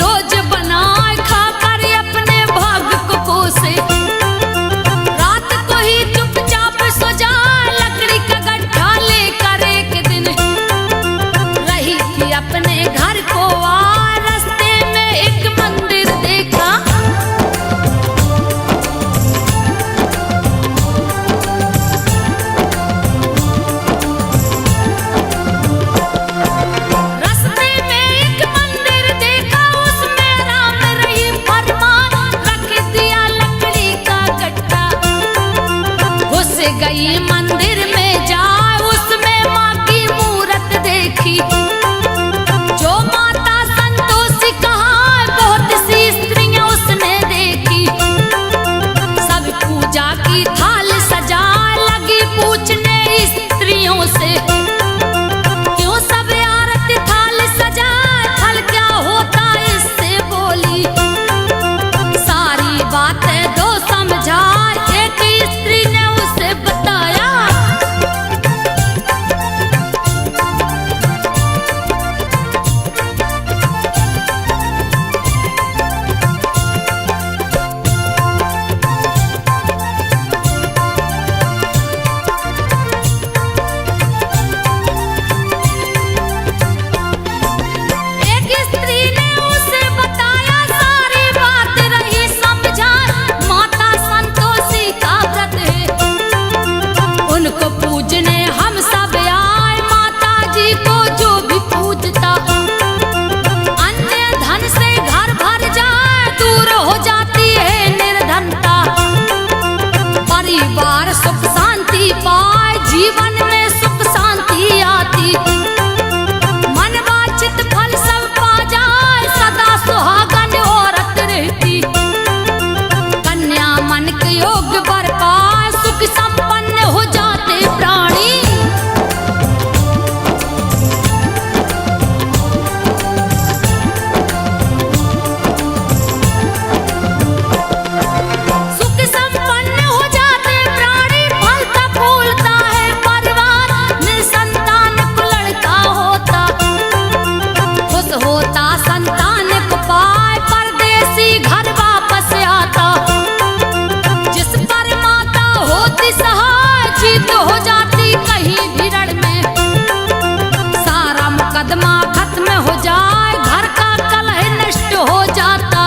रोज बनाए खाकर अपने भाग को कोसे। रात को ही चुपचाप सो जाए लकड़ी का गड्ढा लेकर एक दिन रही थी अपने घर को आ रास्ते में एक मंदिर देखा। रास्ते में एक मंदिर देखा उसमें राम रही फरमान रख दिया लकड़ी का गड्ढा। घुस गई मंदिर में जा उसमें माँ की मूरत देखी। जो माता संतोषी कहा बहुत सी स्त्रियां उसने देखी। सब पूजा की थाल सजा लगी पूछने स्त्रियों से क्यों सब आरती थाल सजा फल क्या होता इससे बोली। सारी बातें दो समझा एक स्त्री ने उसे बताया। एक स्त्री ने उसे बताया सारी बात रही समझा। माता संतोषी का व्रत है उनको पूजने हम सब आए। माता जी को जो भी पूजता अन्य धन से घर भर जाए दूर हो जाती है निर्धनता। परिवार सुख शांति पाए जीवन में सुख शांति आती। मन वांछित फल सब पा जाए सदा सुहागन औरत रहती। कन्या मन के योग्य वर पाए सुख संपन्न हो जाते प्राणी। सुख संपन्न हो जाते प्राणी फलता फूलता है परिवार। निसंतान को लड़का होता खुश होता संतान को पाए परदेसी घर वापस आता। जिस पर माता होती सहाय जीत हो जाती कहीं भी रण में। सारा मुकदमा खत्म हो जाए घर का कलह नष्ट हो जाता।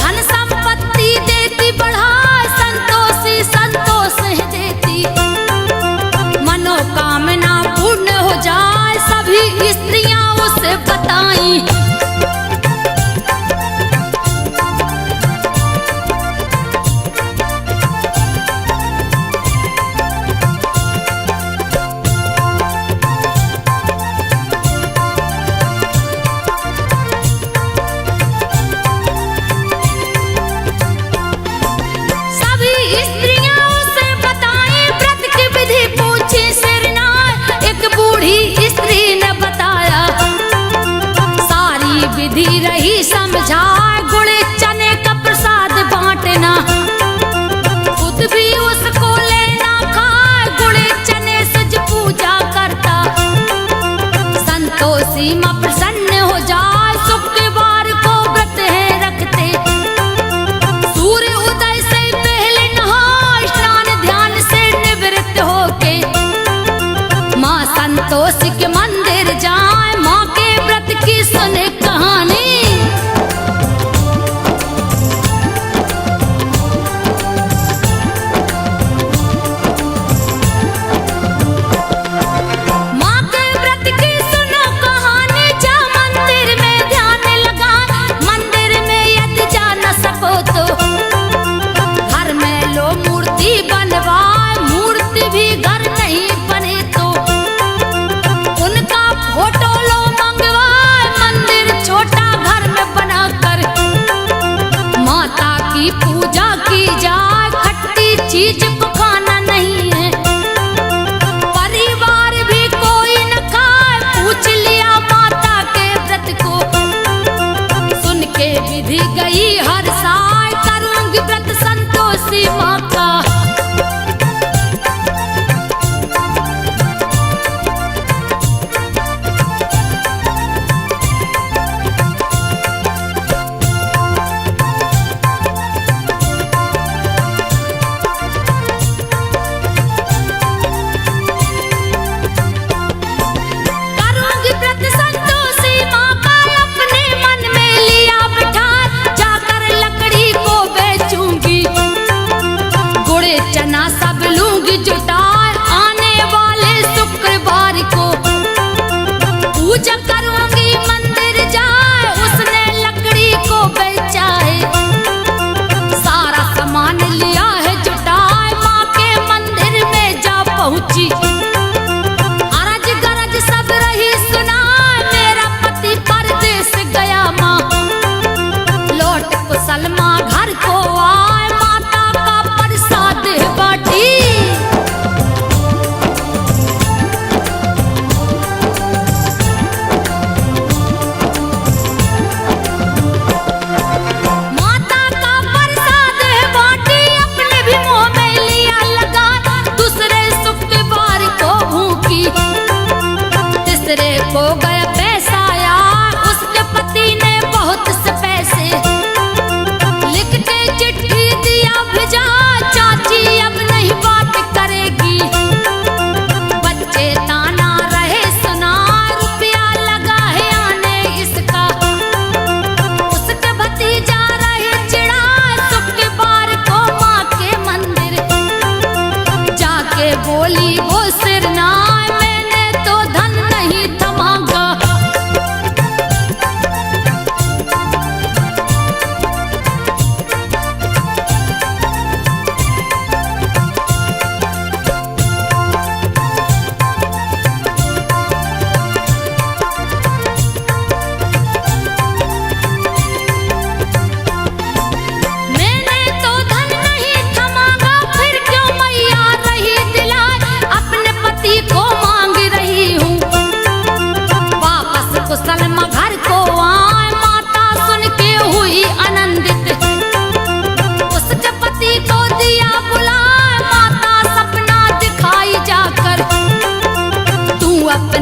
धन संपत्ति देती बढ़ाए संतोषी संतोष है देती। मनोकामना पूर्ण हो जाए सभी स्त्रियां उसे बताई। सभी स्त्रियां उसे बताई व्रत की विधि पूछी सिरनाए। एक बूढ़ी स्त्री ने बताया सारी विधि रही समझाए। गुड़ चने का प्रसाद बांटना खुद भी उसको लेना खाए। गुड़ चने से जो पूजा करता संतोषी मां प्रसन्न हो जाए। शुक्रवार को व्रत है रखते सूर्य उदय से पहले नहा स्नान ध्यान से निवृत्त होके माँ संतोषी के मंदिर जाए। माँ के व्रत की सुने कहानी। माँ के व्रत की सुनो कहानी। जा मंदिर में ध्यान लगा मंदिर में यदि जा न सको तो घर में लो मूर्ति बनवाए। मूर्ति भी घर नहीं बने तो उनका फोटो लो मंगवाए। मंदिर छोटा घर में बनाकर माता की पूजा की जाए। खट्टी चीज को खाना नहीं है परिवार भी कोई न खाए। पूछ लिया माता के व्रत को सुन के विधि गई हर साल। करूंगी व्रत संतोषी माँ का।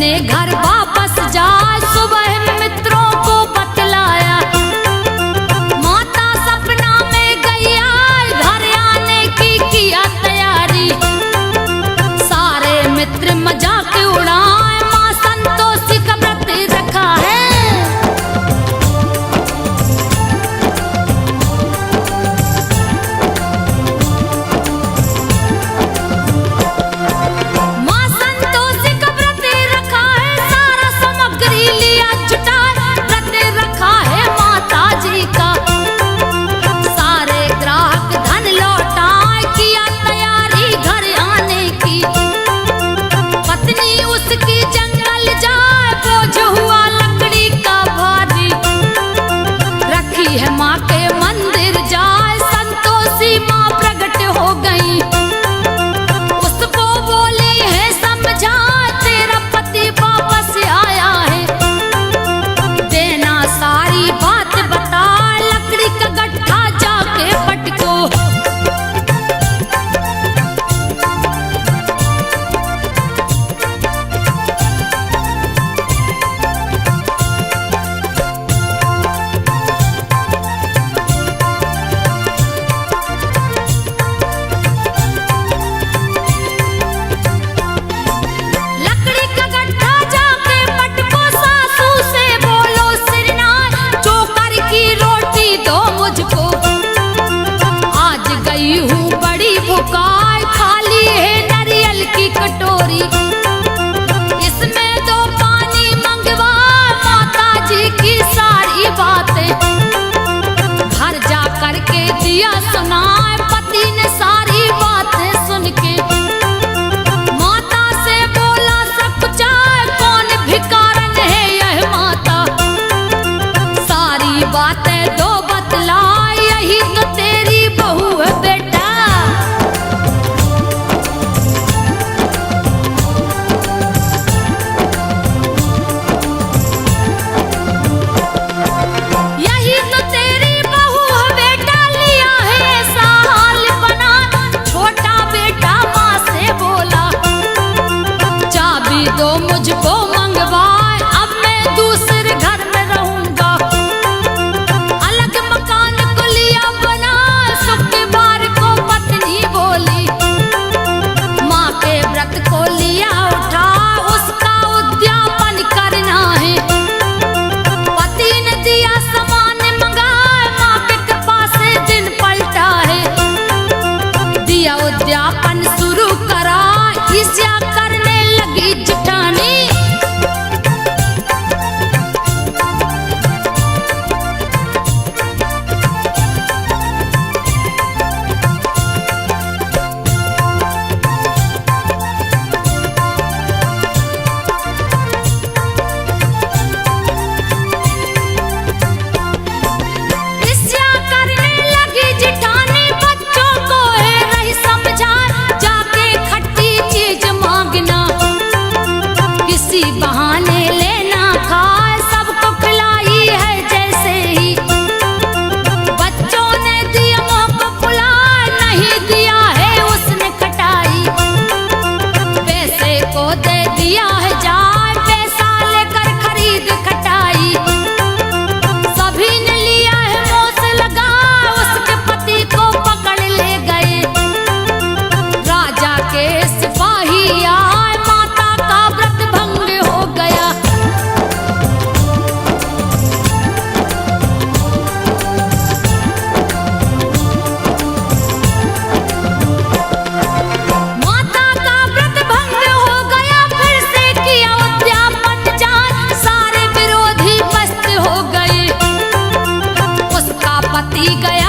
अपने घर वापस जाए सुबह मित्रों को बतलाया। माता सपना में गई आए घर आने की किया तैयारी। सारे मित्र मजाक उड़ाए माँ संतोषी का व्रत रखा है। माँ संतोषी का व्रत रखा है, सारा सामग्री लिया जुटाए व्रत रखा है माता जी का। सारे ग्राहक धन लौटाए किया तैयारी घर आने की। पत्नी उसकी जंगल जाए बोझ हुआ लकड़ी का भारी। रखी है माँ के मंदिर जाए संतोषी माँ प्रकट हो गई। उसको बोली है समझा तेरा पति वापस आया है। देना सारी बात बता लकड़ी का गट्ठा जाके पटको। लकड़ी का गट्ठा जाके पटको, सासू से बोलो सिरनार चोकर की रोटी दो मुझको। आज गई हूँ बड़ी भुकाय खाली है नारियल की कटोरी। इसमें दो पानी मंगवा माता जी की सारी बातें। घर जा करके दिया सुनाए पति ने सारी बातें सुन के। माता से बोला सब चाहे कौन भिकारन है यह माता। सारी बातें दो बतला यही तो तेरी बहू है बेटा। यही तो तेरी बहू है बेटा, लिया है ऐसा हाल बना। छोटा बेटा माँ से बोला चाबी दो मुझको मंगवाए, अब मैं दूसरे घर में रहूंगा। अलग मकान को लिया बना, शुक्रवार को पत्नी बोली। माँ के व्रत को लिया उठा, उसका उद्यापन करना है। पति ने दिया सामान मंगाए, माँ के कृपा से दिन पलटा है। दिया उद्यापन शुरू करा, ईर्ष्या करने लगी जिठानी। ईर्ष्या करने लगी जिठानी, बच्चों को है रही समझा जाके खट्टी चीज मांगना। किसी बहाने लेना खाए सबको खिलाई है जैसे ही। बच्चों ने दिया मुँह को फुलाए, नहीं दिया है उसने खटाई। पैसे को दे दिया है जाए, पैसा लेकर खरीद खटाई। सभी ने लिया है मुँह से लगा, उसके पति को पकड़ ले गए। राजा के सिपाही आए, माता का व्रत भंग हो गया। माता का व्रत भंग हो गया, फिर से किया उद्यापन जान, सारे विरोधी पस्त हो गए। उसका पति गया